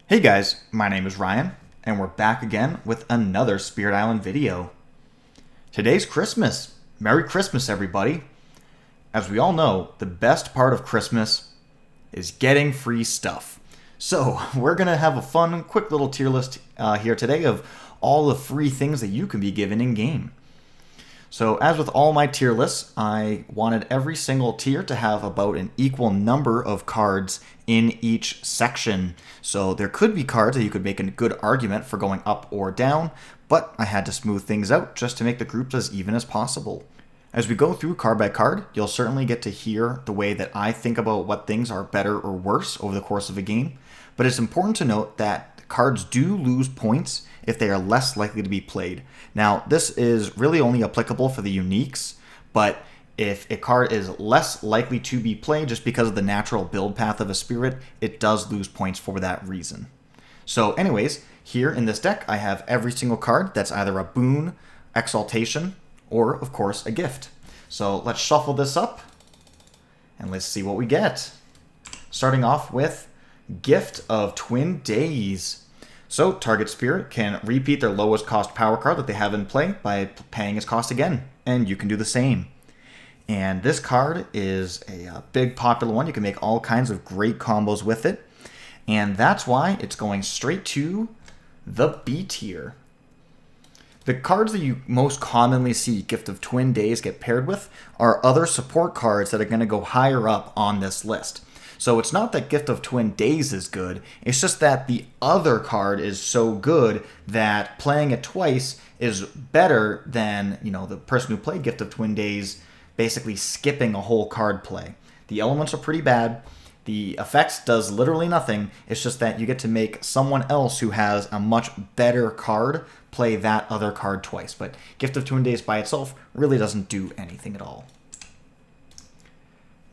Hey guys, my name is Ryan, and we're back again with another Spirit Island video. Today's Christmas. Merry Christmas, everybody. As we all know, the best part of Christmas is getting free stuff. So, we're going to have a fun, quick little tier list here today of all the free things that you can be given in-game. So, as with all my tier lists, I wanted every single tier to have about an equal number of cards in each section. So there could be cards that you could make a good argument for going up or down, but I had to smooth things out just to make the groups as even as possible. As we go through card by card, you'll certainly get to hear the way that I think about what things are better or worse over the course of a game, but it's important to note that cards do lose points if they are less likely to be played. Now, this is really only applicable for the uniques, but if a card is less likely to be played just because of the natural build path of a spirit, it does lose points for that reason. So anyways, here in this deck, I have every single card that's either a boon, exaltation, or of course a gift. So let's shuffle this up and let's see what we get. Starting off with Gift of Twin Days. So target spirit can repeat their lowest cost power card that they have in play by paying its cost again, and you can do the same. And this card is a big popular one. You can make all kinds of great combos with it. And that's why it's going straight to the B tier. The cards that you most commonly see Gift of Twin Days get paired with are other support cards that are going to go higher up on this list. So it's not that Gift of Twin Days is good, it's just that the other card is so good that playing it twice is better than, the person who played Gift of Twin Days basically skipping a whole card play. The elements are pretty bad. The effects does literally nothing. It's just that you get to make someone else who has a much better card play that other card twice. But Gift of Twin Days by itself really doesn't do anything at all.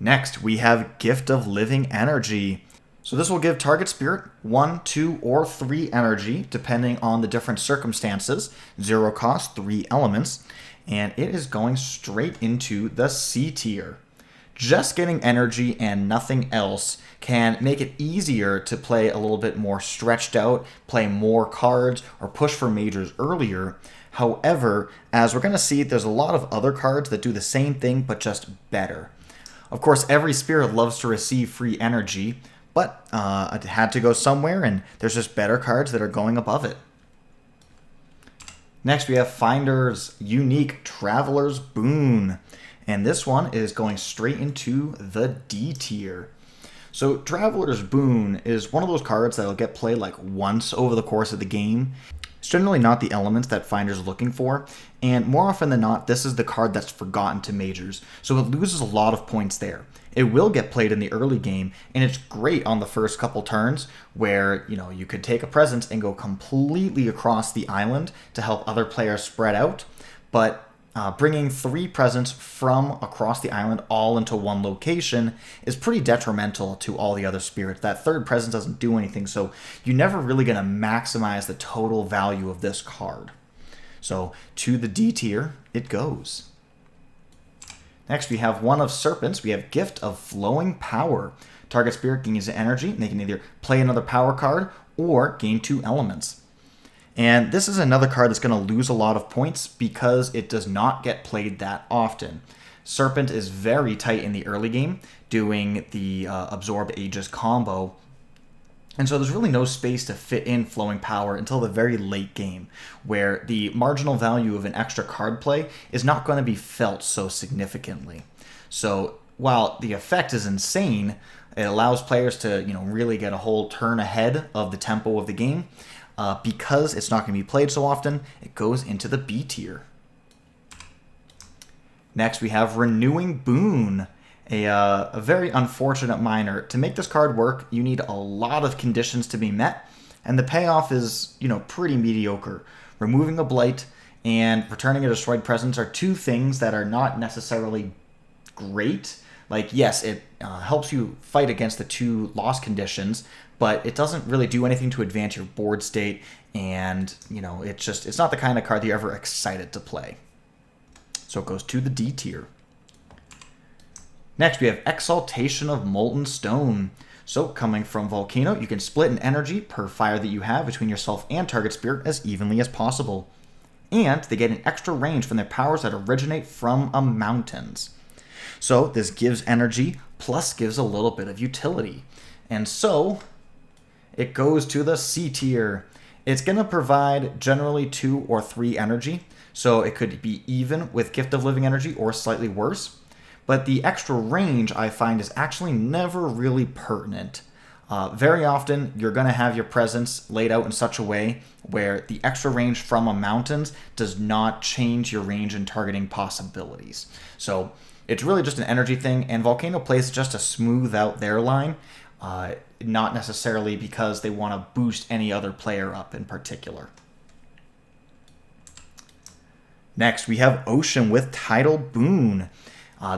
Next, we have Gift of Living Energy. So this will give target spirit 1, 2, or 3 energy, depending on the different circumstances. 0 cost, 3 elements. And it is going straight into the C tier. Just getting energy and nothing else can make it easier to play a little bit more stretched out, play more cards, or push for majors earlier. However, as we're going to see, there's a lot of other cards that do the same thing, but just better. Of course, every spirit loves to receive free energy, but it had to go somewhere, and there's just better cards that are going above it. Next, we have Finder's Unique Traveler's Boon. And this one is going straight into the D tier. So Traveler's Boon is one of those cards that will get played like once over the course of the game. It's generally not the elements that Finder's looking for, and more often than not, this is the card that's forgotten to majors, so it loses a lot of points there. It will get played in the early game, and it's great on the first couple turns where, you could take a presence and go completely across the island to help other players spread out, but bringing 3 presents from across the island all into one location is pretty detrimental to all the other spirits. That third presence doesn't do anything, so you're never really going to maximize the total value of this card. So to the D tier, it goes. Next, we have one of Serpents. We have Gift of Flowing Power. Target spirit gains energy, and they can either play another power card or gain 2 elements. And this is another card that's going to lose a lot of points because it does not get played that often. Serpent is very tight in the early game, doing the Absorb Aegis combo. And so there's really no space to fit in Flowing Power until the very late game, where the marginal value of an extra card play is not going to be felt so significantly. So while the effect is insane, it allows players to really get a whole turn ahead of the tempo of the game. Because it's not going to be played so often, it goes into the B tier. Next, we have Renewing Boon, a very unfortunate minor. To make this card work, you need a lot of conditions to be met, and the payoff is, pretty mediocre. Removing a blight and returning a destroyed presence are 2 things that are not necessarily great. Like, yes, it helps you fight against the 2 loss conditions, but it doesn't really do anything to advance your board state, and, it's not the kind of card that you're ever excited to play. So it goes to the D tier. Next, we have Exaltation of Molten Stone. So coming from Volcano, you can split an energy per fire that you have between yourself and target spirit as evenly as possible. And they get an extra range from their powers that originate from mountains. So this gives energy, plus gives a little bit of utility. And so it goes to the C tier. It's going to provide generally 2 or 3 energy. So it could be even with Gift of Living Energy or slightly worse. But the extra range, I find, is actually never really pertinent. Very often, you're going to have your presence laid out in such a way where the extra range from a mountains does not change your range and targeting possibilities. So it's really just an energy thing, and Volcano plays just to smooth out their line, not necessarily because they want to boost any other player up in particular. Next, we have Ocean with Tidal Boon.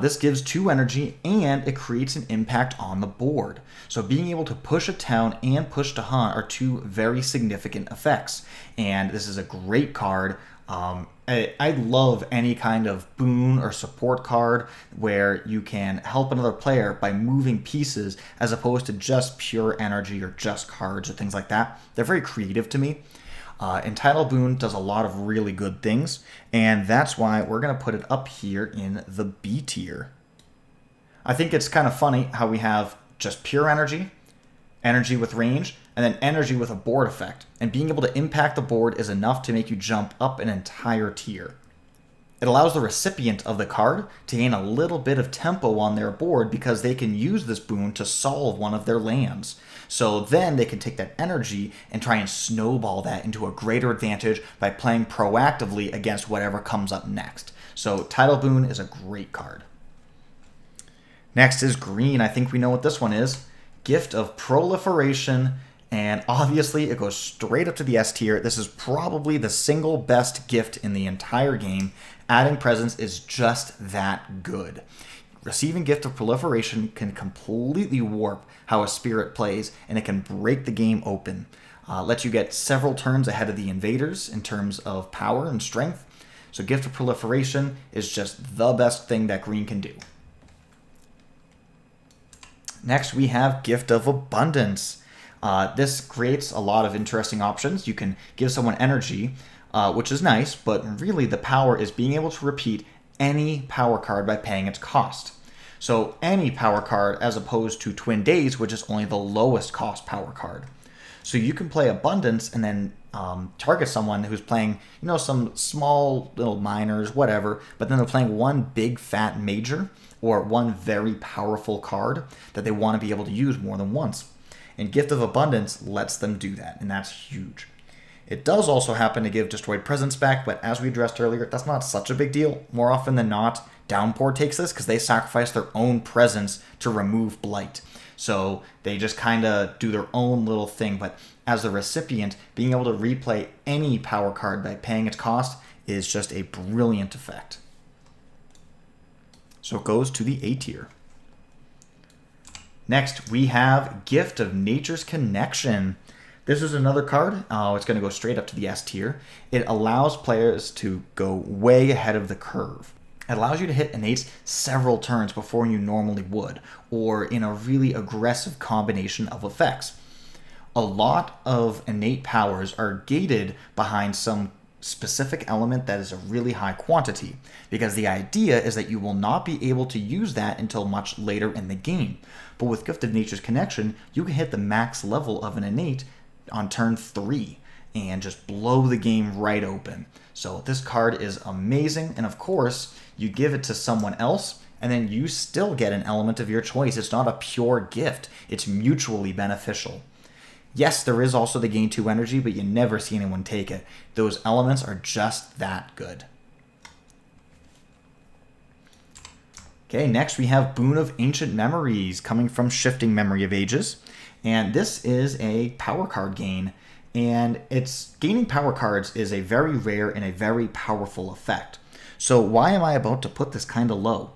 This gives 2 energy, and it creates an impact on the board. So being able to push a town and push to hunt are 2 very significant effects. And this is a great card. I love any kind of boon or support card where you can help another player by moving pieces as opposed to just pure energy or just cards or things like that. They're very creative to me. And Tidal Boon does a lot of really good things, and that's why we're going to put it up here in the B tier. I think it's kind of funny how we have just pure energy, energy with range, and then energy with a board effect. And being able to impact the board is enough to make you jump up an entire tier. It allows the recipient of the card to gain a little bit of tempo on their board because they can use this boon to solve one of their lands. So then they can take that energy and try and snowball that into a greater advantage by playing proactively against whatever comes up next. So Tidal Boon is a great card. Next is green. I think we know what this one is. Gift of Proliferation. And obviously it goes straight up to the S tier. This is probably the single best gift in the entire game. Adding presence is just that good. Receiving Gift of Proliferation can completely warp how a spirit plays, and it can break the game open. Lets you get several turns ahead of the invaders in terms of power and strength. So Gift of Proliferation is just the best thing that green can do. Next we have Gift of Abundance. This creates a lot of interesting options. You can give someone energy, which is nice, but really the power is being able to repeat any power card by paying its cost. So any power card as opposed to Twin Days, which is only the lowest cost power card. So you can play Abundance and then target someone who's playing, some small little minors, whatever, but then they're playing one big fat major or one very powerful card that they want to be able to use more than once. And Gift of Abundance lets them do that, and that's huge. It does also happen to give Destroyed Presence back, but as we addressed earlier, that's not such a big deal. More often than not, Downpour takes this because they sacrifice their own presence to remove Blight. So they just kind of do their own little thing, but as the recipient, being able to replay any power card by paying its cost is just a brilliant effect. So it goes to the A tier. Next, we have Gift of Nature's Connection. This is another card. It's going to go straight up to the S tier. It allows players to go way ahead of the curve. It allows you to hit innates several turns before you normally would, or in a really aggressive combination of effects. A lot of innate powers are gated behind some specific element that is a really high quantity, because the idea is that you will not be able to use that until much later in the game. But with Gift of Nature's Connection, you can hit the max level of an innate on turn 3 and just blow the game right open. So this card is amazing, and of course, you give it to someone else, and then you still get an element of your choice. It's not a pure gift. It's mutually beneficial. Yes, there is also the gain 2 energy, but you never see anyone take it. Those elements are just that good. Okay, next we have Boon of Ancient Memories coming from Shifting Memory of Ages. And this is a power card gain. And gaining power cards is a very rare and a very powerful effect. So why am I about to put this kind of low?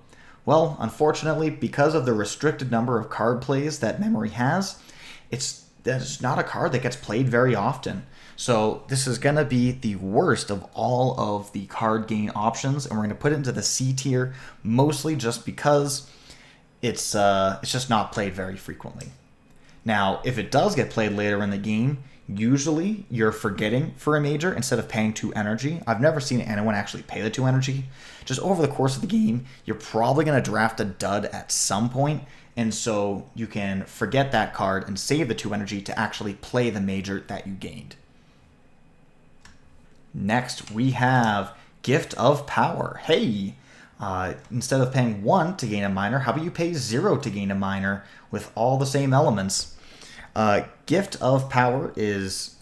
Well, unfortunately, because of the restricted number of card plays that Memory has, that's not a card that gets played very often. So this is going to be the worst of all of the card gain options, and we're going to put it into the C tier, mostly just because it's just not played very frequently. Now, if it does get played later in the game, usually you're forgetting for a major instead of paying 2 energy. I've never seen anyone actually pay the 2 energy. Just over the course of the game, you're probably going to draft a dud at some point, and so you can forget that card and save the 2 energy to actually play the major that you gained. Next, we have Gift of Power. Hey! Instead of paying 1 to gain a minor, how about you pay 0 to gain a minor with all the same elements? Gift of Power is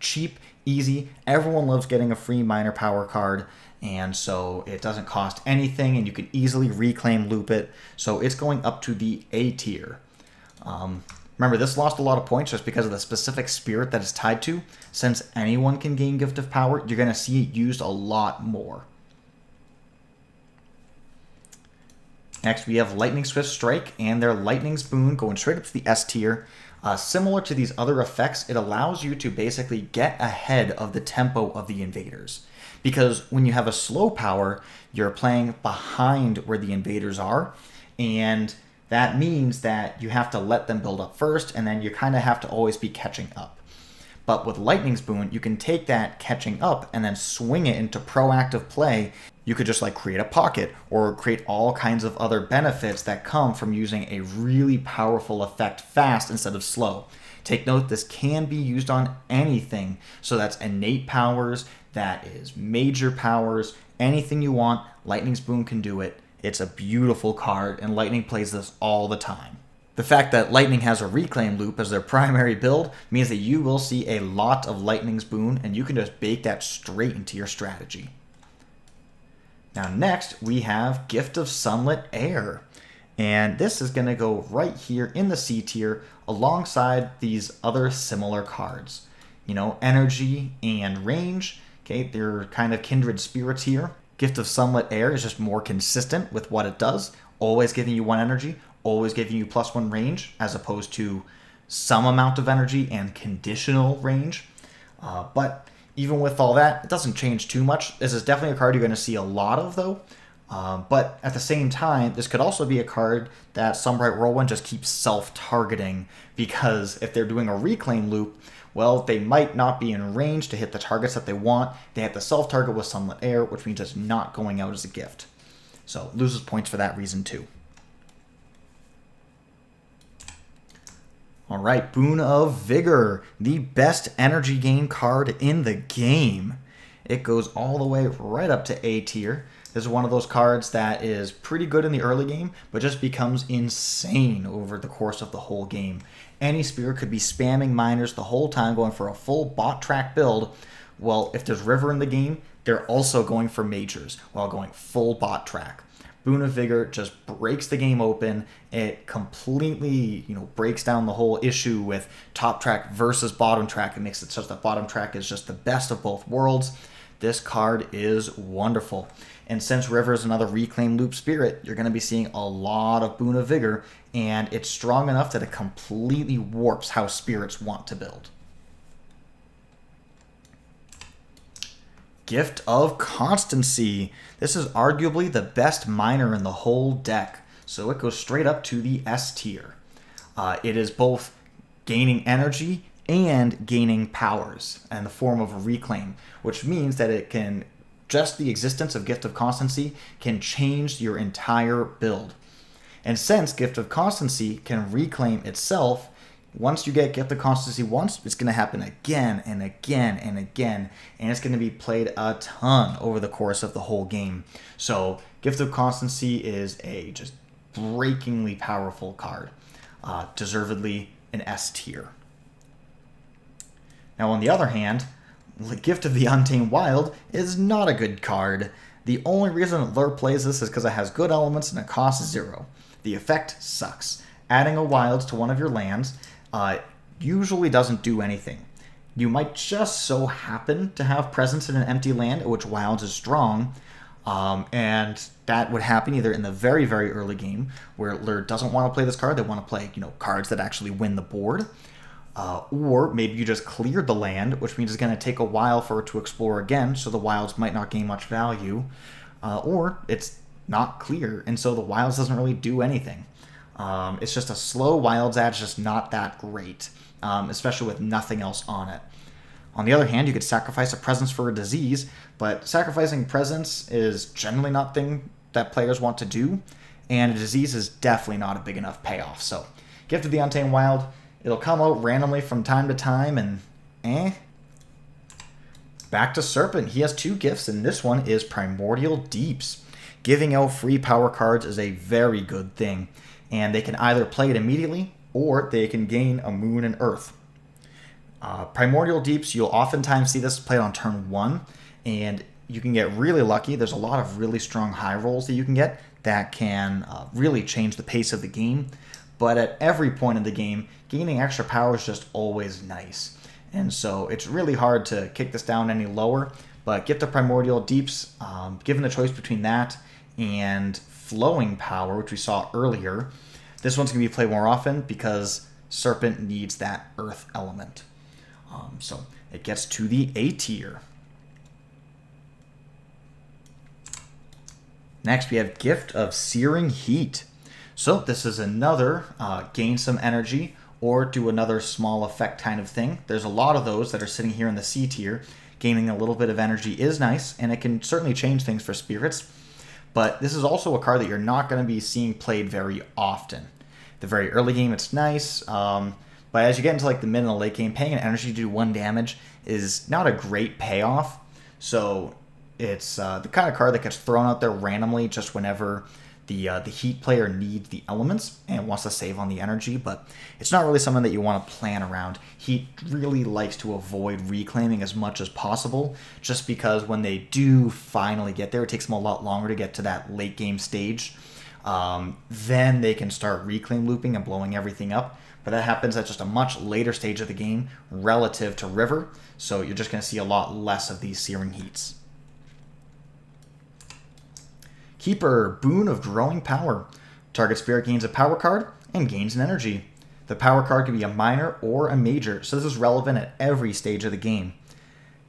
cheap, easy. Everyone loves getting a free minor power card, and so it doesn't cost anything, and you can easily reclaim loop it. So it's going up to the A tier. Remember, this lost a lot of points just because of the specific spirit that it's tied to. Since anyone can gain Gift of Power, you're going to see it used a lot more. Next, we have Lightning Swift Strike and their Lightning's Boon going straight up to the S tier. Similar to these other effects, it allows you to basically get ahead of the tempo of the invaders. Because when you have a slow power, you're playing behind where the invaders are, and that means that you have to let them build up first, and then you kind of have to always be catching up. But with Lightning's Boon, you can take that catching up and then swing it into proactive play. You could just like create a pocket or create all kinds of other benefits that come from using a really powerful effect fast instead of slow. Take note, this can be used on anything. So that's innate powers, that is major powers, anything you want, Lightning's Boon can do it. It's a beautiful card, and Lightning plays this all the time. The fact that Lightning has a reclaim loop as their primary build means that you will see a lot of Lightning's Boon, and you can just bake that straight into your strategy. Now next, we have Gift of Sunlit Air. And this is going to go right here in the C tier alongside these other similar cards. You know, energy and range. Okay, they're kind of kindred spirits here. Gift of Sunlit Air is just more consistent with what it does. Always giving you 1 energy, always giving you +1 range, as opposed to some amount of energy and conditional range. But even with all that, it doesn't change too much. This is definitely a card you're going to see a lot of, though. But at the same time, this could also be a card that Sunbright Whirlwind just keeps self-targeting, because if they're doing a reclaim loop, well, they might not be in range to hit the targets that they want. They have to self-target with Sunlit Air, which means it's not going out as a gift. So loses points for that reason too. All right, Boon of Vigor, the best energy gain card in the game. It goes all the way right up to A tier. This is one of those cards that is pretty good in the early game, but just becomes insane over the course of the whole game. Any spirit could be spamming miners the whole time, going for a full bot track build. Well, if there's River in the game, they're also going for majors while going full bot track. Boon of Vigor just breaks the game open. It completely, breaks down the whole issue with top track versus bottom track. It makes it such that bottom track is just the best of both worlds. This card is wonderful. And since River is another reclaim loop spirit, you're going to be seeing a lot of Boon of Vigor, and it's strong enough that it completely warps how spirits want to build. Gift of Constancy. This is arguably the best miner in the whole deck, so it goes straight up to the S tier. It is both gaining energy and gaining powers in the form of a reclaim, which means that it can, just the existence of Gift of Constancy can change your entire build. And since Gift of Constancy can reclaim itself, once you get Gift of Constancy once, it's going to happen again and again and again, and it's going to be played a ton over the course of the whole game. So Gift of Constancy is a just breakingly powerful card, deservedly an S tier. Now on the other hand, the Gift of the Untamed Wild is not a good card. The only reason Lure plays this is because it has good elements and it costs 0. The effect sucks. Adding a wild to one of your lands usually doesn't do anything. You might just so happen to have presence in an empty land, which wilds is strong, and that would happen either in the very, very early game, where Lure doesn't want to play this card, they want to play cards that actually win the board, or maybe you just cleared the land, which means it's going to take a while for it to explore again, so the wilds might not gain much value, or it's not clear, and so the wilds doesn't really do anything. It's just a slow Wilds Ad, just not that great, especially with nothing else on it. On the other hand, you could sacrifice a presence for a disease, but sacrificing presence is generally not a thing that players want to do, and a disease is definitely not a big enough payoff. So, Gift of the Untamed Wild, it'll come out randomly from time to time, and Back to Serpent. He has 2 gifts, and this one is Primordial Deeps. Giving out free power cards is a very good thing, and they can either play it immediately, or they can gain a Moon and Earth. Primordial Deeps, you'll oftentimes see this played on turn 1, and you can get really lucky. There's a lot of really strong high rolls that you can get that can really change the pace of the game. But at every point in the game, gaining extra power is just always nice. And so it's really hard to kick this down any lower. But Gift of Primordial Deeps, given the choice between that and Flowing Power, which we saw earlier, this one's going to be played more often because Serpent needs that Earth element. So it gets to the A tier. Next, we have Gift of Searing Heat. So this is another gain some energy or do another small effect kind of thing. There's a lot of those that are sitting here in the C tier. Gaining a little bit of energy is nice, and it can certainly change things for spirits. But this is also a card that you're not going to be seeing played very often. The very early game, it's nice. But as you get into like the mid and the late game, paying an energy to do 1 damage is not a great payoff. So it's the kind of card that gets thrown out there randomly just whenever the Heat player needs the elements and wants to save on the energy. But it's not really something that you want to plan around. Heat really likes to avoid reclaiming as much as possible, just because when they do finally get there, it takes them a lot longer to get to that late game stage. Then they can start reclaim looping and blowing everything up. But that happens at just a much later stage of the game relative to River, so you're just going to see a lot less of these Searing Heats. Keeper, Boon of Growing Power. Target spirit gains a power card and gains an energy. The power card can be a minor or a major, so this is relevant at every stage of the game.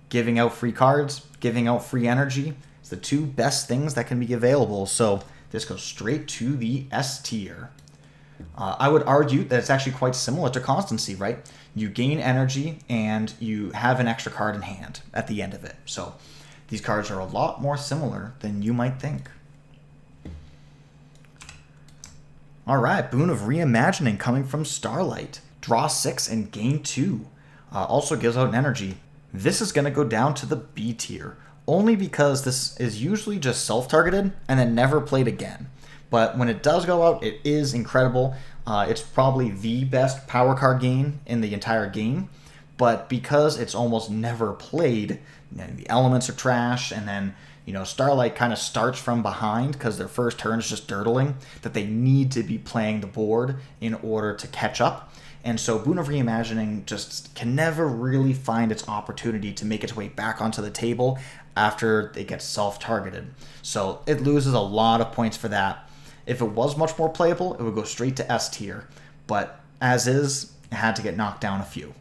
Giving out free cards, giving out free energy, it's the 2 best things that can be available, so this goes straight to the S tier. I would argue that it's actually quite similar to Constancy, right? You gain energy and you have an extra card in hand at the end of it. So these cards are a lot more similar than you might think. Alright, Boon of Reimagining coming from Starlight. Draw 6 and gain 2. Also gives out an energy. This is going to go down to the B tier, only because this is usually just self-targeted and then never played again. But when it does go out, it is incredible. It's probably the best power card gain in the entire game. But because it's almost never played, the elements are trash, and then Starlight kind of starts from behind because their first turn is just dirtling, that they need to be playing the board in order to catch up. And so Boon of Reimagining just can never really find its opportunity to make its way back onto the table after it gets self-targeted. So it loses a lot of points for that. If it was much more playable, it would go straight to S tier. But as is, it had to get knocked down a few.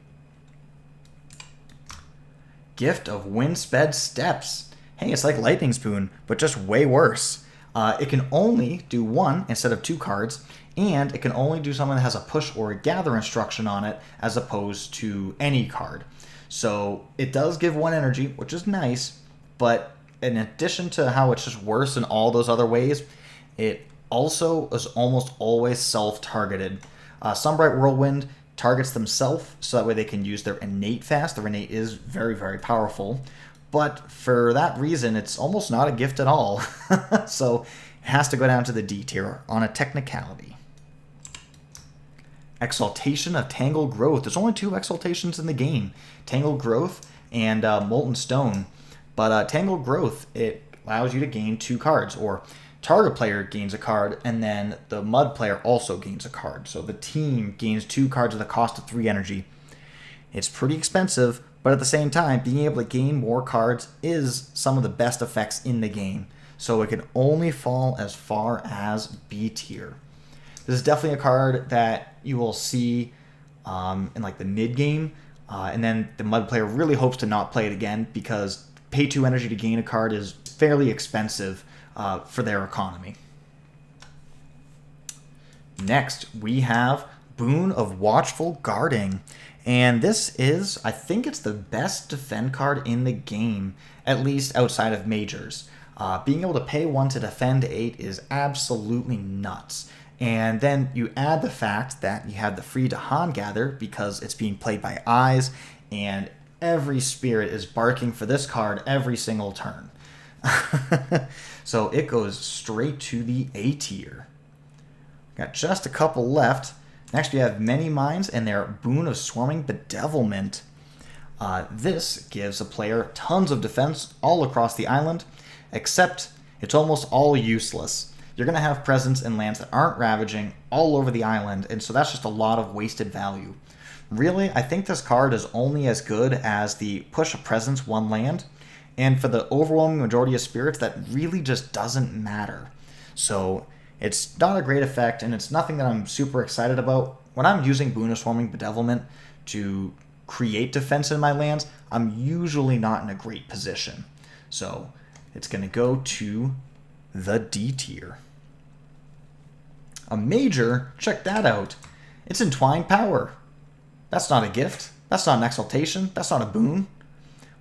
Gift of Wind-sped Steps. Hey, it's like Lightning Spoon, but just way worse. It can only do 1 instead of 2 cards, and it can only do something that has a push or a gather instruction on it, as opposed to any card. So it does give 1 energy, which is nice, but in addition to how it's just worse in all those other ways, it also is almost always self-targeted. Sunbright Whirlwind targets themselves, so that way they can use their innate fast. Their innate is very, very powerful. But for that reason, it's almost not a gift at all. So it has to go down to the D tier on a technicality. Exaltation of Tangled Growth. There's only 2 exaltations in the game. Tangled Growth and Molten Stone. But Tangled Growth, it allows you to gain 2 cards, or target player gains a card, and then the mud player also gains a card. So the team gains 2 cards at the cost of 3 energy. It's pretty expensive, but at the same time, being able to gain more cards is some of the best effects in the game. So it can only fall as far as B tier. This is definitely a card that you will see in like the mid game, and then the mud player really hopes to not play it again, because pay 2 energy to gain a card is fairly expensive for their economy. Next, we have Boon of Watchful Guarding. And this is, I think it's the best defend card in the game, at least outside of majors. Being able to pay 1 to defend 8 is absolutely nuts. And then you add the fact that you have the free to Han gather because it's being played by eyes, and every spirit is barking for this card every single turn. So it goes straight to the A tier. Got just a couple left. Next, we have Many Minds and their Boon of Swarming Bedevilment. This gives a player tons of defense all across the island, except it's almost all useless. You're going to have presence in lands that aren't ravaging all over the island, and so that's just a lot of wasted value. Really, I think this card is only as good as the push a presence one land, and for the overwhelming majority of spirits, that really just doesn't matter. So it's not a great effect, and it's nothing that I'm super excited about. When I'm using Boon of Swarming Bedevilment to create defense in my lands, I'm usually not in a great position. So it's going to go to the D tier. A major, check that out. It's Entwined Power. That's not a gift. That's not an exaltation. That's not a boon.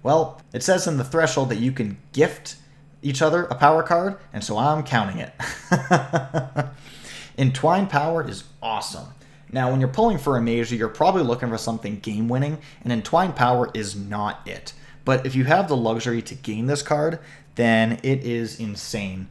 Well, it says in the threshold that you can gift each other a power card, and so I'm counting it. Entwined Power is awesome. Now, when you're pulling for a major, you're probably looking for something game-winning, and Entwined Power is not it. But if you have the luxury to gain this card, then it is insane.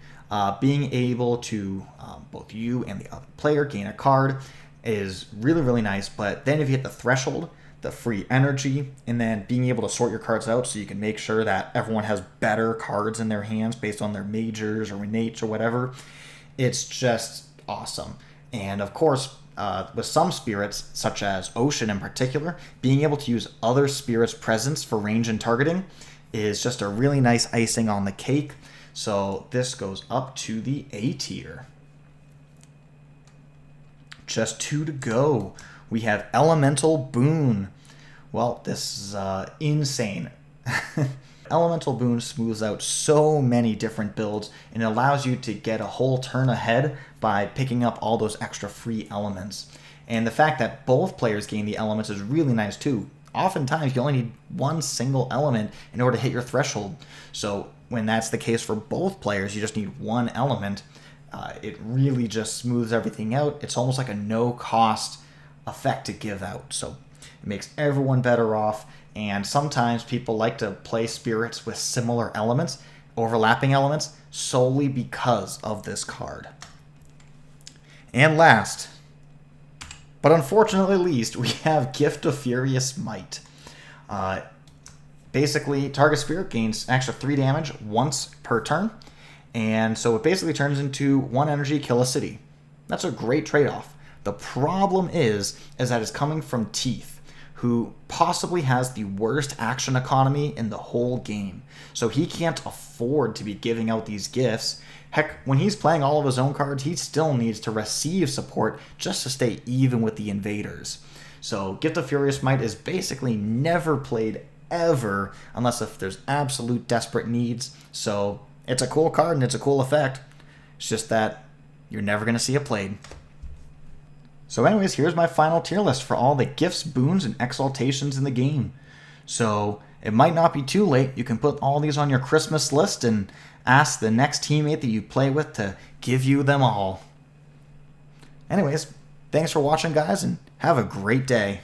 Being able to, both you and the other player, gain a card is really, really nice. But then if you hit the threshold, the free energy, and then being able to sort your cards out so you can make sure that everyone has better cards in their hands based on their majors or innates or whatever, it's just awesome. And of course, with some spirits, such as Ocean in particular, being able to use other spirits' presence for range and targeting is just a really nice icing on the cake. So this goes up to the A tier. Just 2 to go. We have Elemental Boon. Well, this is insane. Elemental Boon smooths out so many different builds and allows you to get a whole turn ahead by picking up all those extra free elements. And the fact that both players gain the elements is really nice too. Oftentimes, you only need one single element in order to hit your threshold. So when that's the case for both players, you just need one element. It really just smooths everything out. It's almost like a no-cost effect to give out. So it makes everyone better off. And sometimes people like to play spirits with similar elements, overlapping elements, solely because of this card. And last, but unfortunately least, we have Gift of Furious Might. Basically, target spirit gains extra 3 damage once per turn. And so it basically turns into 1 energy, kill a city. That's a great trade-off. The problem is that it's coming from Teeth, who possibly has the worst action economy in the whole game. So he can't afford to be giving out these gifts. Heck, when he's playing all of his own cards, he still needs to receive support just to stay even with the invaders. So Gift of Furious Might is basically never played ever, unless if there's absolute desperate needs. So it's a cool card and it's a cool effect. It's just that you're never going to see it played. So anyways, here's my final tier list for all the gifts, boons, and exaltations in the game. So it might not be too late. You can put all these on your Christmas list and ask the next teammate that you play with to give you them all. Anyways, thanks for watching, guys, and have a great day.